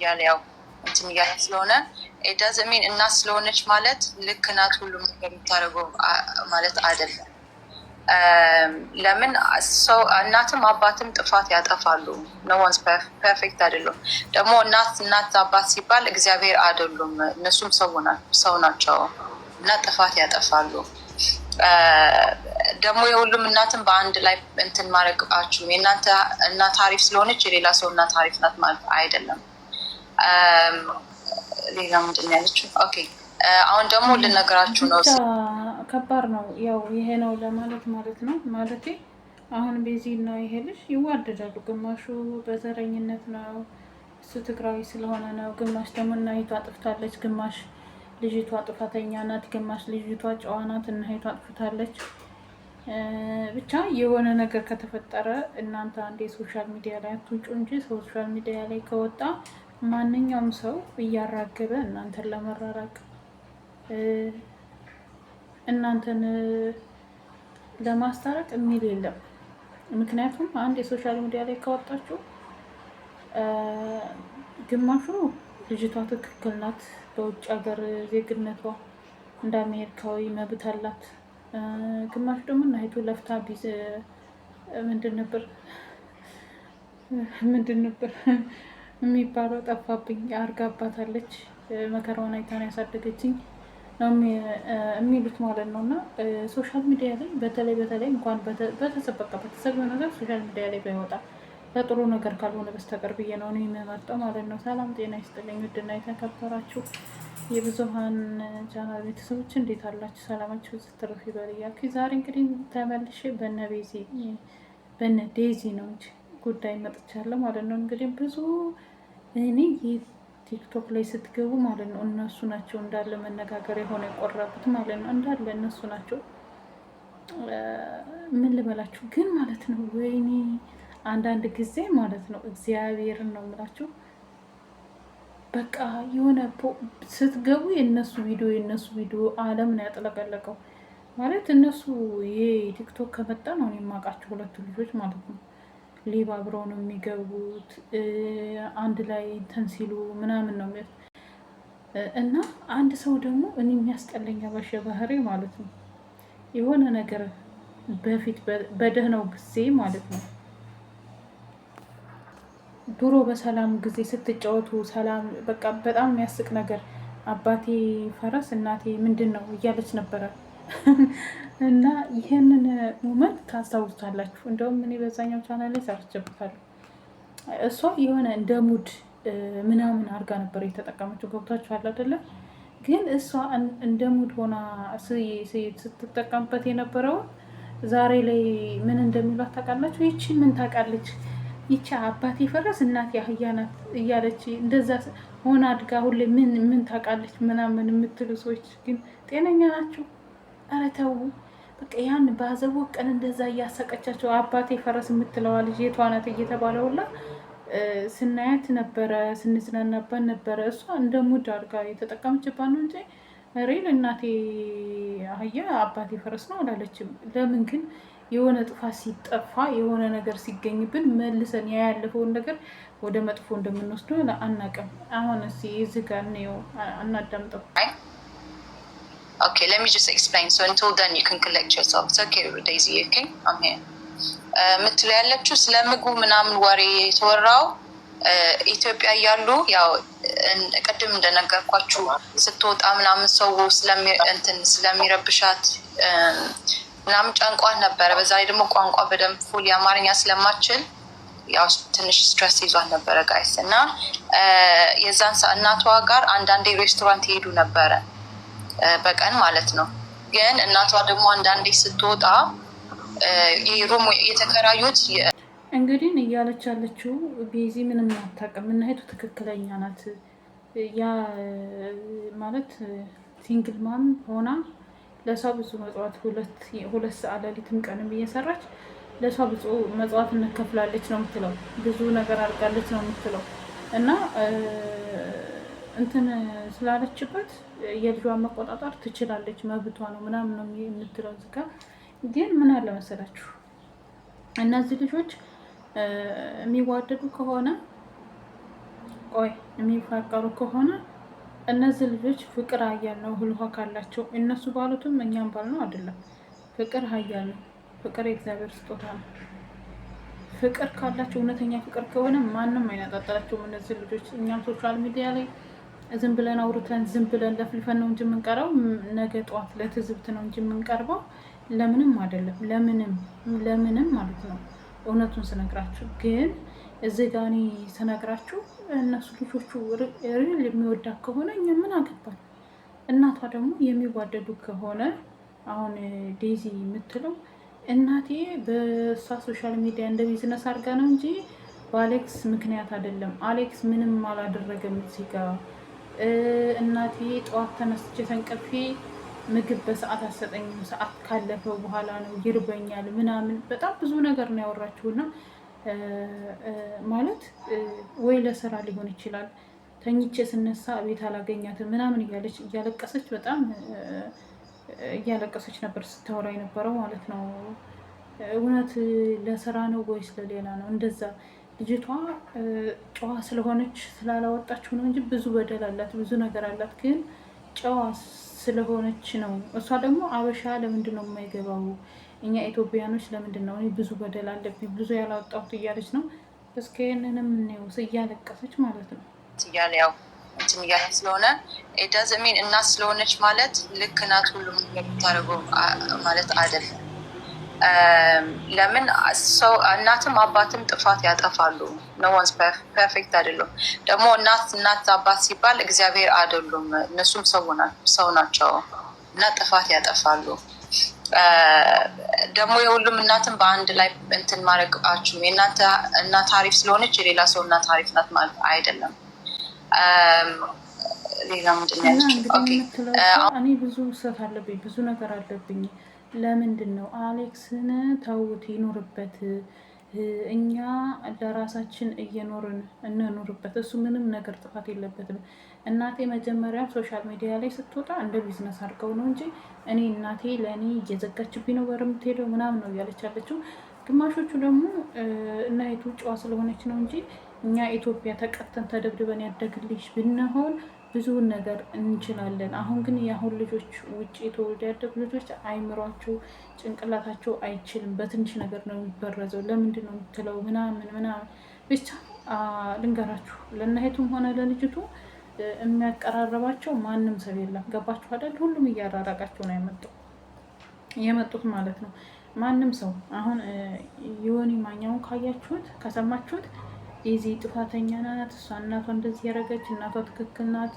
ሚዲያ ላይ ያው እንትን እያለ ስለሆነ it doesn't mean እናት ስለሆነች ማለት ልክ ናት ሁሉም ነገር የምታደርገው ማለት አይደለም። ለምን ሰው እናትም አባትም ጥፋት ያጠፋሉ። no one's perfect አይደሉም። ደግሞ እናት አባት ሲባል እግዚአብሔር አይደሉም፣ እነሱም ሰው ናቸው እና ጥፋት ያጠፋሉ። ደግሞ የሁሉም እናትም በአንድ ላይ እንትን ማድረጋችሁ የእናንተ እናት አሪፍ ስለሆነች የሌላ ሰው እናት አሪፍ ናት ማለት አይደለም። ሌላ ምንድን ነው ያለችው? ኦኬ አሁን ደግሞ ልነግራችሁ ነው። ከባድ ነው ያው ይሄ ነው ለማለት ነው ማለቴ አሁን ቤዚ እና ይሄ ልጅ ይዋደዳሉ። ግማሹ በዘረኝነት ነው እሱ ትግራዊ ስለሆነ ነው፣ ግማሽ ደግሞ እናይቷ አጥፍታለች፣ ግማሽ ልጅቷ ጥፋተኛ ናት፣ ግማሽ ልጅቷ ጨዋ ናት እና እህቷ አጥፍታለች። ብቻ የሆነ ነገር ከተፈጠረ እናንተ አንዴ ሶሻል ሚዲያ ላይ አትውጩ እንጂ ሶሻል ሚዲያ ላይ ከወጣ ማንኛውም ሰው እያራገበ እናንተን ለመራራቅ እናንተን ለማስታረቅ የሚል የለም። ምክንያቱም አንድ የሶሻል ሚዲያ ላይ ካወጣችሁ ግማሹ ልጅቷ ትክክል ናት፣ በውጭ ሀገር ዜግነቷ እንደ አሜሪካዊ መብት አላት፣ ግማሹ ደግሞ እናይቱ ለፍታ ምንድን ነበር የሚባለው ጠፋብኝ፣ አርጋባታለች፣ መከራዋን አይታ ነው ያሳደገችኝ ነው የሚሉት ማለት ነው። እና ሶሻል ሚዲያ ላይ በተለይ እንኳን በተሰበ ነገር ሶሻል ሚዲያ ላይ ባይወጣ ለጥሩ ነገር ካልሆነ በስተቀር ብዬ ነው እኔ የምመርጠው ማለት ነው። ሰላም ጤና ይስጥልኝ ውድና የተከበራችሁ የብዙሃን ቻናል ቤተሰቦች እንዴት አላችሁ? ሰላማችሁ ስትረፍ ይበል እያልኩ ዛሬ እንግዲህ ተመልሼ በነ ዴዚ ነው እንጂ ጉዳይ መጥቻለሁ ማለት ነው። እንግዲህ ብዙ እኔ ቲክቶክ ላይ ስትገቡ ማለት ነው እነሱ ናቸው እንዳለ መነጋገር የሆነ የቆረቡት ማለት ነው። እንዳለ እነሱ ናቸው። ምን ልበላችሁ ግን ማለት ነው ወይኔ አንዳንድ ጊዜ ማለት ነው እግዚአብሔርን ነው የምላችሁ በቃ የሆነ ስትገቡ የነሱ ቪዲዮ ዓለም ነው ያጥለቀለቀው ማለት እነሱ ይሄ ቲክቶክ ከመጣ ነው እኔ የማውቃቸው ሁለቱ ልጆች ማለት ነው። ሊባ አብረው ነው የሚገቡት አንድ ላይ እንትን ሲሉ ምናምን ነው እና አንድ ሰው ደግሞ እኔ የሚያስጠለኝ አባሸ ባህሪ ማለት ነው የሆነ ነገር በፊት በደህናው ጊዜ ማለት ነው ድሮ በሰላም ጊዜ ስትጫወቱ ሰላም በቃ በጣም የሚያስቅ ነገር አባቴ ፈረስ እናቴ ምንድን ነው እያለች ነበረ እና ይሄንን ሞመንት ታስታውሳላችሁ። እንደውም እኔ በዛኛው ቻናል ላይ ሰርቼበታለሁ። እሷ የሆነ እንደ ሙድ ምናምን አድርጋ ነበር የተጠቀመችው። ገብታችኋል አይደለ? ግን እሷ እንደ ሙድ ሆና ስትጠቀምበት የነበረውን ዛሬ ላይ ምን እንደሚሏት ታውቃላችሁ? ይቺ ምን ታውቃለች ይቻ አባቴ ፈረስ እናቴ አህያ ናት እያለች እንደዛ ሆና አድጋ ሁሌ ምን ታውቃለች ምናምን የምትሉ ሰዎች ግን ጤነኛ ናቸው? ኧረ ተው በቃ ያን ባዘቦ ቀን እንደዛ እያሰቀቻቸው አባቴ ፈረስ የምትለዋ ልጅ የቷ ናት እየተባለ ሁላ ስናያት ነበረ፣ ስንዝናናባት ነበረ። እሷ እንደ ሙድ አድርጋ የተጠቀመችባት ነው እንጂ ሬል እናቴ አህያ አባቴ ፈረስ ነው አላለችም። ለምን ግን የሆነ ጥፋት ሲጠፋ የሆነ ነገር ሲገኝብን መልሰን ያለፈውን ነገር ወደ መጥፎ እንደምንወስደው አናውቅም። አሁን እስኪ እዚህ ጋር ነው አናዳምጠው። Okay, let me just explain. So until then you can collect yourself. It's okay, Daisy, okay? I'm here. ምትለው ያለችው ስለ ምግቡ ምናምን ወሬ የተወራው ኢትዮጵያ እያሉ ያው ቅድም እንደነገርኳችሁ ስትወጣ ምናምን ሰው ስለሚረብሻት ምናምን ጨንቋት ነበረ። በዛ ላይ ደግሞ ቋንቋ በደንብ ፉል የአማርኛ ስለማችል ያው ትንሽ ስትረስ ይዟት ነበረ ጋይስ። እና የዛን እናቷ ጋር አንዳንዴ ሬስቶራንት ይሄዱ ነበረ በቀን ማለት ነው። ግን እናቷ ደግሞ አንዳንዴ ስትወጣ ሩም የተከራዩት እንግዲህ እያለች ያለችው ቤዚ ምንም አታውቅም። እና እህቱ ትክክለኛ ናት። ያ ማለት ሲንግል ማም ሆና ለሷ ብዙ መጽዋት ሁለት ሰዓት ሌሊትም ቀንም እየሰራች ለሷ ብዙ መጽዋትነት ከፍላለች ነው የምትለው። ብዙ ነገር አድርጋለች ነው የምትለው። እና እንትን ስላለችበት የልጇን መቆጣጠር ትችላለች፣ መብቷ ነው ምናምን ነው የምትለው። እዚጋ ግን ምን አለ መሰላችሁ እነዚህ ልጆች የሚዋደዱ ከሆነ ቆይ የሚፋቀሩ ከሆነ እነዚህ ልጆች ፍቅር ሀያል ነው። እህል ውሃ ካላቸው እነሱ ባሉትም እኛም ባል ነው አይደለም። ፍቅር ሀያል ነው። ፍቅር የእግዚአብሔር ስጦታ ነው። ፍቅር ካላቸው እውነተኛ ፍቅር ከሆነ ማንም አይነጣጠላቸውም እነዚህ ልጆች። እኛም ሶሻል ሚዲያ ላይ ዝም ብለን አውርተን ዝም ብለን ለፍልፈን ነው እንጂ የምንቀረው፣ ነገ ጠዋት ለትዝብት ነው እንጂ የምንቀርበው ለምንም አይደለም። ለምንም ማለት ነው። እውነቱን ስነግራችሁ ግን እዚህ ጋ እኔ ስነግራችሁ እነሱ ልጆቹ ሪል የሚወዳት ከሆነ እኛ ምን አገባል? እናቷ ደግሞ የሚዋደዱ ከሆነ አሁን ዴዚ የምትለው እናቴ በእሷ ሶሻል ሚዲያ እንደ ቢዝነስ አድርጋ ነው እንጂ በአሌክስ ምክንያት አይደለም። አሌክስ ምንም አላደረገም እዚህ ጋ። እናቴ ጠዋት ተነስቼ ተንቀፌ ምግብ በሰዓት አሰጠኝም፣ ሰዓት ካለፈው በኋላ ነው ይርበኛል ምናምን በጣም ብዙ ነገር ነው ያወራችሁና ማለት ወይ ለስራ ሊሆን ይችላል። ተኝቼ ስነሳ ቤት አላገኛትም ምናምን እያለች እያለቀሰች በጣም እያለቀሰች ነበር ስታወራ የነበረው ማለት ነው። እውነት ለስራ ነው ወይስ ለሌላ ነው? እንደዛ ልጅቷ ጨዋ ስለሆነች ስላላወጣችሁ ነው እንጂ ብዙ በደል አላት፣ ብዙ ነገር አላት። ግን ጨዋ ስለሆነች ነው። እሷ ደግሞ አበሻ ለምንድን ነው የማይገባው? እኛ ኢትዮጵያኖች ለምንድን ነው እኔ ብዙ በደል አለብኝ ብዙ ያላወጣሁት እያለች ነው። እስከ ይህንንም እንየው እያለቀሰች ማለት ነው እያለ ያው እንትን እያለ ስለሆነ ዳዝ ሚን እናት ስለሆነች ማለት ልክ ናት ሁሉም የምታደርገው ማለት አይደለም። ለምን ሰው እናትም አባትም ጥፋት ያጠፋሉ። ኖ ዋንስ ፐርፌክት አይደሉም። ደግሞ እናት አባት ሲባል እግዚአብሔር አይደሉም። እነሱም ሰው ናቸው እና ጥፋት ያጠፋሉ። ደግሞ የሁሉም እናትም በአንድ ላይ እንትን ማድረጋችሁ የእናንተ እናት አሪፍ ስለሆነች የሌላ ሰው እናት አሪፍ ናት ማለት አይደለም። ሌላ ምንድን ነው ያለችው? እኔ ብዙ ውሰት አለብኝ፣ ብዙ ነገር አለብኝ። ለምንድን ነው አሌክስን ተውት ይኖርበት፣ እኛ ለራሳችን እየኖርን እንኖርበት። እሱ ምንም ነገር ጥፋት የለበትም። እናቴ መጀመሪያ ሶሻል ሚዲያ ላይ ስትወጣ እንደ ቢዝነስ አድርገው ነው እንጂ እኔ እናቴ ለእኔ እየዘጋችብኝ ነው የምትሄደው ምናምን ነው እያለች ያለችው። ግማሾቹ ደግሞ እናቱ ጨዋ ስለሆነች ነው እንጂ እኛ ኢትዮጵያ ተቀጥተን ተደብድበን ያደግልሽ ብንሆን ብዙውን ነገር እንችላለን። አሁን ግን የአሁን ልጆች ውጭ የተወልደ ያደጉ ልጆች አይምሯቸው ጭንቅላታቸው አይችልም። በትንሽ ነገር ነው የሚበረዘው። ለምንድን ነው የምትለው ምናምን ብቻ ልንገራችሁ፣ ለእናቱም ሆነ ለልጅቱ የሚያቀራረባቸው ማንም ሰው የለም። ገባችሁ አይደል? ሁሉም እያራራቃቸው ነው የመጡት ማለት ነው። ማንም ሰው አሁን የሆነ ማኛውን ካያችሁት ከሰማችሁት ዴዚ ጥፋተኛ ናት፣ እሷ እናቷ እንደዚህ ያደረገች፣ እናቷ ትክክል ናት፣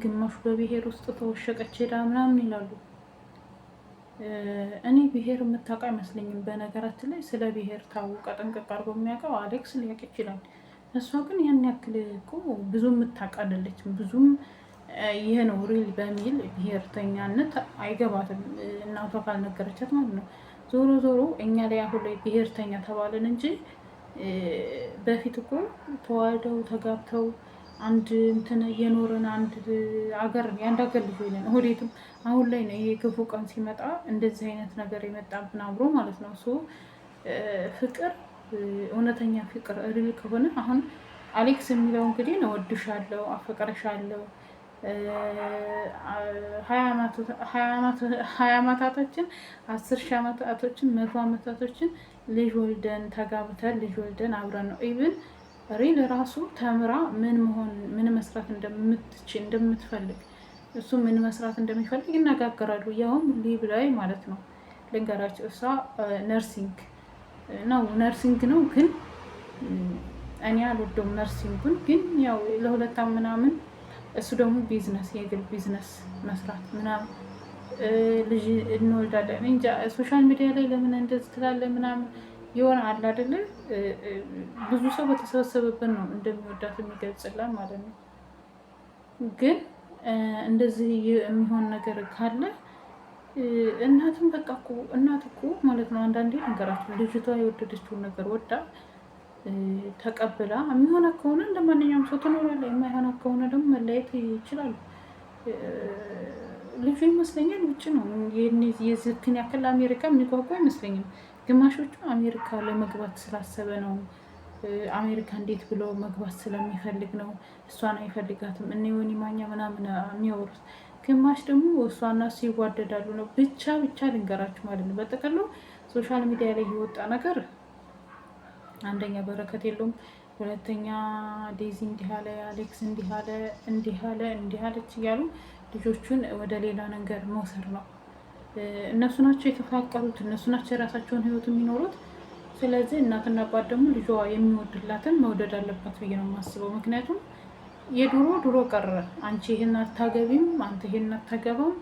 ግማሹ በብሔር ውስጥ ተወሸቀች ሄዳ ምናምን ይላሉ። እኔ ብሔር የምታውቅ አይመስለኝም። በነገራችን ላይ ስለ ብሔር ታውቃ ጠንቀቅ አድርጎ የሚያውቀው አሌክስ ሊያውቅ ይችላል። እሷ ግን ያን ያክል እኮ ብዙ የምታውቅ አይደለችም። ብዙም ይሄ ነው ሪል በሚል ብሔርተኛነት አይገባትም፣ እናቷ ካልነገረቻት ማለት ነው። ዞሮ ዞሮ እኛ ላይ አሁን ላይ ብሔርተኛ ተባልን እንጂ በፊት እኮ ተዋልደው ተጋብተው አንድ እንትን እየኖርን አንድ አገር የአንድ ሀገር ልጅ ነን። ወዴትም አሁን ላይ ነው ይሄ ክፉ ቀን ሲመጣ እንደዚህ አይነት ነገር የመጣብን አብሮ ማለት ነው። ሶ ፍቅር እውነተኛ ፍቅር ሪል ከሆነ አሁን አሌክስ የሚለው እንግዲህ ነው እወድሻለሁ፣ አፈቅርሻለሁ 20 ዓመታቶችን 10 ሺህ ዓመታቶችን 100 ዓመታቶችን ልጅ ወልደን ተጋብተን ልጅ ወልደን አብረን ነው ኢቭን ሪል ራሱ ተምራ ምን መስራት እንደምትፈልግ እሱ ምን መስራት እንደሚፈልግ ይነጋገራሉ። ያውም ሊብ ላይ ማለት ነው። ልንገራቸው እሷ ነርሲንግ ነው ግን እኔ አልወደውም ነርሲንጉን። ግን ያው ለሁለት ምናምን እሱ ደግሞ ቢዝነስ የግል ቢዝነስ መስራት ምናምን ልጅ እንወልዳለን እንጃ። ሶሻል ሚዲያ ላይ ለምን እንደዚህ ትላለህ ምናምን የሆነ አለ አይደለ? ብዙ ሰው በተሰበሰበበት ነው እንደሚወዳት የሚገልጽላት ማለት ነው። ግን እንደዚህ የሚሆን ነገር ካለ እናትም በቃ እኮ እናት እኮ ማለት ነው። አንዳንዴ ነገራቸው ልጅቷ የወደደችውን ነገር ወዳ ተቀብላ የሚሆነ ከሆነ እንደ ማንኛውም ሰው ትኖራለች። የማይሆነ ከሆነ ደግሞ መለየት ይችላሉ። ልጁ ይመስለኛል ውጭ ነው የዝክን ያክል አሜሪካ የሚጓጓ አይመስለኝም። ግማሾቹ አሜሪካ ለመግባት ስላሰበ ነው አሜሪካ እንዴት ብሎ መግባት ስለሚፈልግ ነው፣ እሷን አይፈልጋትም እነ ዮኒ ማኛ ምናምን የሚያወሩት። ግማሽ ደግሞ እሷና እሱ ይዋደዳሉ ነው። ብቻ ልንገራችሁ ማለት ነው። በጠቅሉ ሶሻል ሚዲያ ላይ የወጣ ነገር አንደኛ በረከት የለውም፣ ሁለተኛ ዴዚ እንዲህ አለ፣ አሌክስ እንዲህ አለች እያሉ ልጆቹን ወደ ሌላ ነገር መውሰድ ነው። እነሱ ናቸው የተፋቀሩት፣ እነሱ ናቸው የራሳቸውን ህይወት የሚኖሩት። ስለዚህ እናትና አባት ደግሞ ልጇ የሚወድላትን መውደድ አለባት ብዬ ነው የማስበው። ምክንያቱም የድሮ ቀረ። አንቺ ይሄን አታገቢም፣ አንተ ይሄን አታገባም፣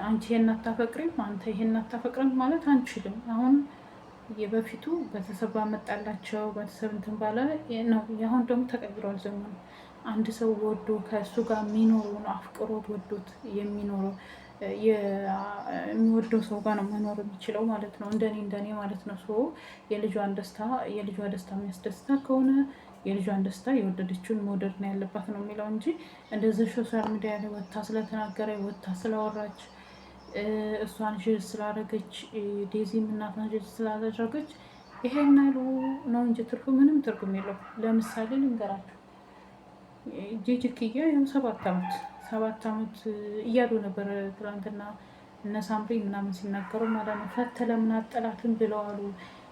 አንቺ ይሄን አታፈቅሪም፣ አንተ ይሄን አታፈቅርም ማለት አንችልም። አሁን የበፊቱ ቤተሰብ ባመጣላቸው ቤተሰብ እንትን ባለ ነው። አሁን ደግሞ ተቀይሯል ዘመኑ። አንድ ሰው ወዶ ከእሱ ጋር የሚኖሩ ነው፣ አፍቅሮት ወዶት የሚኖረው የሚወደው ሰው ጋር ነው መኖር የሚችለው ማለት ነው። እንደኔ ማለት ነው። የልጇ ደስታ የሚያስደስታ ከሆነ የልጇን ደስታ የወደደችውን መውደድ ነው ያለባት ነው የሚለው እንጂ እንደዚህ ሶሻል ሚዲያ ላይ ወታ ስለተናገረ ወታ ስላወራች እሷን ጅል ስላደረገች ዴዚም እናቷን ጅል ስላደረገች ይሄን ያሉ ነው እንጂ ምንም ትርጉም የለው። ለምሳሌ ልንገራችሁ፣ ጂጂክያ ይኸው 7 ዓመት እያሉ ነበር ትናንትና እነ ሳምሪ ምናምን ሲናገሩ ማለት ነው። ፈተ ለምን አጠላትን ብለዋሉ።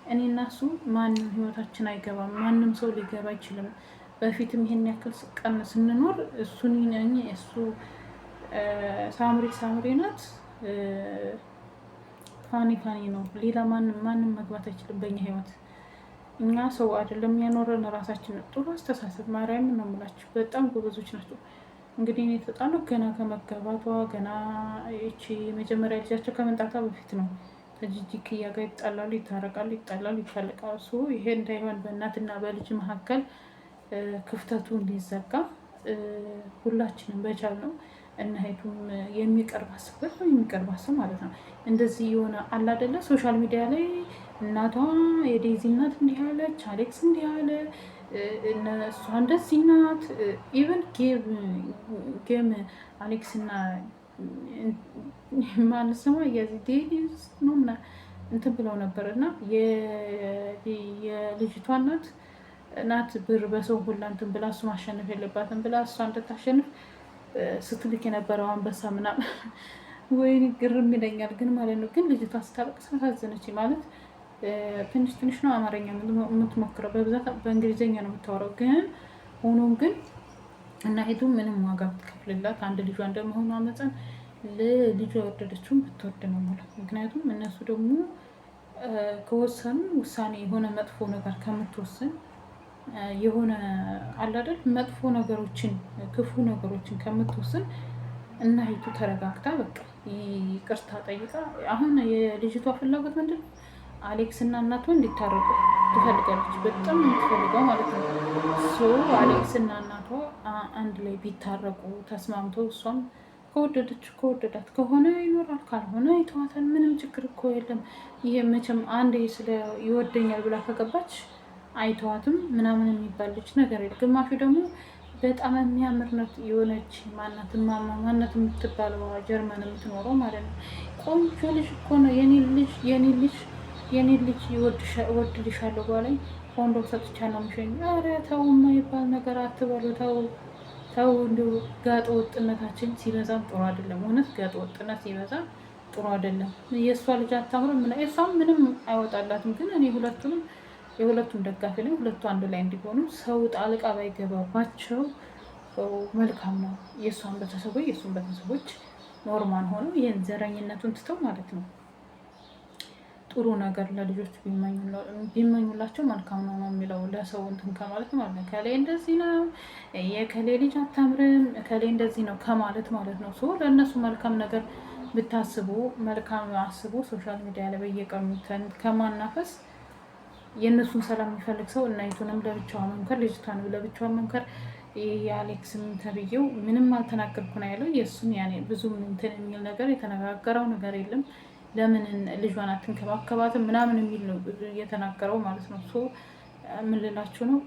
እኔ እና እሱ ማንም ህይወታችን አይገባም፣ ማንም ሰው ሊገባ አይችልም። በፊትም ይሄን ያክል ቀን ስንኖር እሱን እሱ ሳምሪ ናት፣ ፋኒ ነው። ሌላ ማንም መግባት አይችልም በእኛ ህይወት። እኛ ሰው አይደለም ያኖረን ራሳችን። ጥሩ አስተሳሰብ ማርያም ነው የምላችሁ፣ በጣም ጎበዞች ናቸው። እንግዲህ እኔ የተጣሉ ገና ከመጋባቷ ገና ይቺ መጀመሪያ ልጃቸው ከመምጣቷ በፊት ነው። ከጂጂክያ ጋር ይጣላሉ፣ ይታረቃሉ፣ ይጣላሉ፣ ይታለቃሉ። ይሄ እንዳይሆን በእናትና በልጅ መካከል ክፍተቱ እንዲዘጋ ሁላችንም በቻል ነው እና ሄዱም የሚቀርባስበት ነው የሚቀርባስ ማለት ነው። እንደዚህ የሆነ አላደለ ሶሻል ሚዲያ ላይ እናቷ የዴዚ እናት እንዲህ አለች፣ አሌክስ እንዲህ አለ፣ እሷ እንደዚህ ናት። ኢቨን ጌም አሌክስ እና ማለት ስማ ዴዚ ነው እንትን ብለው ነበር እና የልጅቷ እናት ብር በሰው ሁላ እንትን ብላ እሱ ማሸነፍ የለባትም ብላ እሷ እንድታሸንፍ ስትልክ የነበረው አንበሳ ምናምን ወይኔ ግርም ይለኛል ግን ማለት ነው። ግን ልጅቷ ስታለቅስ አሳዘነች ማለት ትንሽ ነው አማርኛ የምትሞክረው፣ በብዛት በእንግሊዝኛ ነው የምታወራው። ግን ሆኖም ግን እና ሄዱ ምንም ዋጋ ብትከፍልላት አንድ ልጇ እንደመሆኗ መጠን ለልጇ የወደደችውን ብትወድ ነው ማለት። ምክንያቱም እነሱ ደግሞ ከወሰኑ ውሳኔ የሆነ መጥፎ ነገር ከምትወስን የሆነ አላደል መጥፎ ነገሮችን ክፉ ነገሮችን ከምትወስን እና ሄቱ ተረጋግታ በቃ ይቅርታ ጠይቃ። አሁን የልጅቷ ፍላጎት ምንድን ነው? አሌክስ እና እናቷ እንዲታረቁ ትፈልጋለች። በጣም የምትፈልገው ማለት ነው። አሌክስ እና እናቷ አንድ ላይ ቢታረቁ ተስማምተው እሷም ከወደዳት ከሆነ ይኖራል፣ ካልሆነ ይተዋታል። ምንም ችግር እኮ የለም። ይሄ መቼም አንድ ስለ ይወደኛል ብላ ከገባች አይተዋትም ምናምን የሚባለች ነገር የለም። ግማሹ ደግሞ በጣም የሚያምርነት የሆነች ማናት የምትባለው ጀርመን የምትኖረው ማለት ነው። ቆንጆ ልጅ እኮ ነው የኔ ልጅ ይወድልሻለሁ ባለኝ ኮንዶም ሰጥቻለሁ ምሸኝ። ኧረ ተው የማይባል ነገር አትበሉ። ተው እንዲሁ ጋጠ ወጥነታችን ሲበዛም ጥሩ አይደለም። እውነት ጋጠ ወጥነት ሲበዛ ጥሩ አይደለም። የእሷ ልጅ አታምርም፣ እሷም ምንም አይወጣላትም። ግን እኔ የሁለቱም ደጋፊ ነው። ሁለቱ አንድ ላይ እንዲሆኑ ሰው ጣልቃ ባይገባባቸው መልካም ነው። የእሷን ቤተሰቦች የእሱን ቤተሰቦች ኖርማል ሆነው ይህን ዘረኝነቱን ትተው ማለት ነው ጥሩ ነገር ለልጆች ቢመኙላቸው መልካም ነው ነው የሚለው። ለሰው እንትን ከማለት ማለት ነው ከላይ እንደዚህ ነው የከሌ ልጅ አታምርም ከሌ እንደዚህ ነው ከማለት ማለት ነው። ለእነሱ መልካም ነገር ብታስቡ መልካም አስቡ። ሶሻል ሚዲያ ላይ በየቀኑ ከማናፈስ የእነሱን ሰላም የሚፈልግ ሰው እናይቱንም ለብቻዋ መምከር፣ ልጅቷንም ለብቻዋ መምከር። የአሌክስም ተብዬው ምንም አልተናገርኩ ነው ያለው። የእሱን ያኔ ብዙም እንትን የሚል ነገር የተነጋገረው ነገር የለም። ለምን ልጇን አትንከባከባትም ምናምን የሚል ነው እየተናገረው ማለት ነው። ምን ልላችሁ ነው፣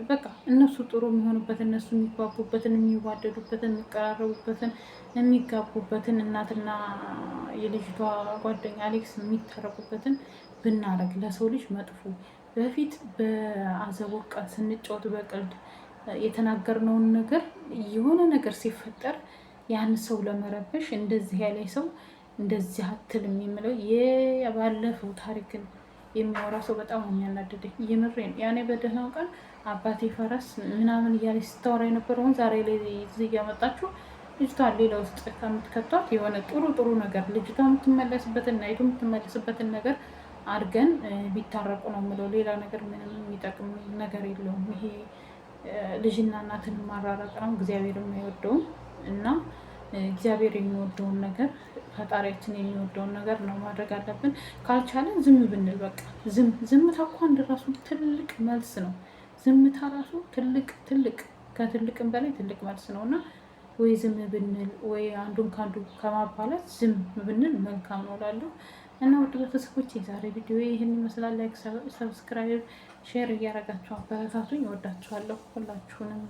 በቃ እነሱ ጥሩ የሚሆኑበትን እነሱ የሚግባቡበትን የሚዋደዱበትን የሚቀራረቡበትን የሚጋቡበትን እናትና የልጅቷ ጓደኛ አሌክስ የሚታረቁበትን ብናረግ ለሰው ልጅ መጥፎ በፊት በአዘቦት ቀን ስንጫወት በቀልድ የተናገርነውን ነገር የሆነ ነገር ሲፈጠር ያን ሰው ለመረበሽ እንደዚህ ያለ ሰው እንደዚህ አትልም የሚለው የባለፈው ታሪክን የሚያወራ ሰው በጣም የሚያናድደኝ የምሬን። ያኔ በደህናው ቀን አባቴ ፈረስ ምናምን እያለች ስታወራ የነበረውን ዛሬ ላይ እዚህ እያመጣችሁ ልጅቷን ሌላ ውስጥ ከምትከቷት የሆነ ጥሩ ጥሩ ነገር ልጅቷ የምትመለስበትን እና ሄዱ የምትመለስበትን ነገር አድርገን ቢታረቁ ነው የምለው። ሌላ ነገር ምንም የሚጠቅም ነገር የለውም። ይሄ ልጅና እናትን ማራረቅ ነው፣ እግዚአብሔር የማይወደውም እና እግዚአብሔር የሚወደውን ነገር ፈጣሪያችን የሚወደውን ነገር ነው ማድረግ አለብን። ካልቻለን ዝም ብንል በቃ ዝምታ እኮ አንድ ራሱ ትልቅ መልስ ነው። ዝምታ ራሱ ትልቅ ከትልቅም በላይ ትልቅ መልስ ነው እና ወይ ዝም ብንል ወይ አንዱን ከአንዱ ከማባላት ዝም ብንል መልካም ነው እላለሁ። እና ውድ ቤተሰቦች የዛሬ ቪዲዮ ይህን ይመስላል። ላይክ፣ ሰብስክራይብ፣ ሼር እያደረጋችሁ አበረታቱኝ። እወዳችኋለሁ ሁላችሁንም።